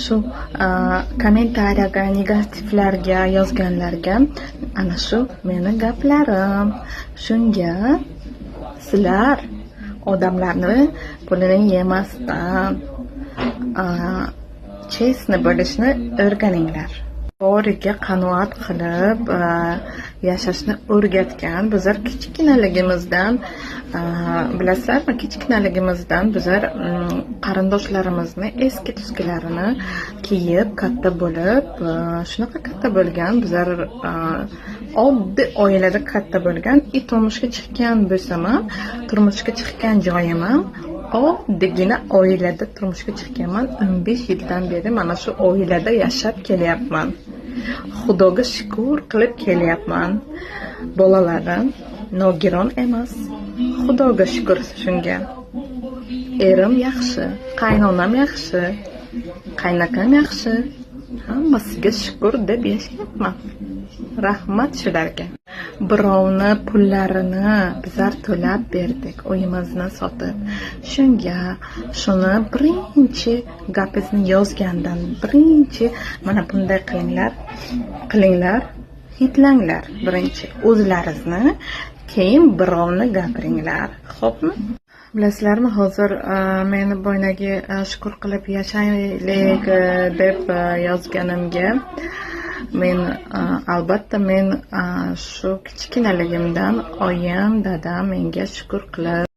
Shu kommentariyaga, negativlarga yozganlarga ana shu meni gaplarim. Shunga sizlar odamlarni pulini yemasdan chestni bo'lishni o'rganinglar. Boriga qanoat qilib yashashni o'rgatgan bizlar kichkinaligimizdan, bilasizlarmi, kichkinaligimizdan bizlar qarindoshlarimizni eski tuskilarini kiyib katta bo'lib, shunaqa katta bo'lgan, bizlar oddiy oilada katta bo'lgan, turmushga chiqqan bo'lsam ham, turmushga chiqqan joyim ham oddiygina oilada turmushga chiqqanman. 15 yildan beri mana shu oilada yashab kelyapman. Xudoga shukr qilib kelyapman. Bolalarim nogiron emas. Xudoga shukr shunga. Erim yaxshi, qaynonam yaxshi, qaynakam yaxshi. Hammasiga shukr deb yashayapman. Rahmat shularga. Birovni pullarini bizlar to'lab berdik, uyimizni sotib. Shunga shuni birinchi gapingizni yozgandan birinchi mana bunday qilinglar, hitlanglar birinchi o'zlaringizni, keyin birovni gapiringlar. Xo'pmi? Bilasizlarmi, hozir meni boynagi shukr qilib yashaylik deb yozganimga men albatta men shu kichkinaligimdan oyim, dadam menga shukr qilib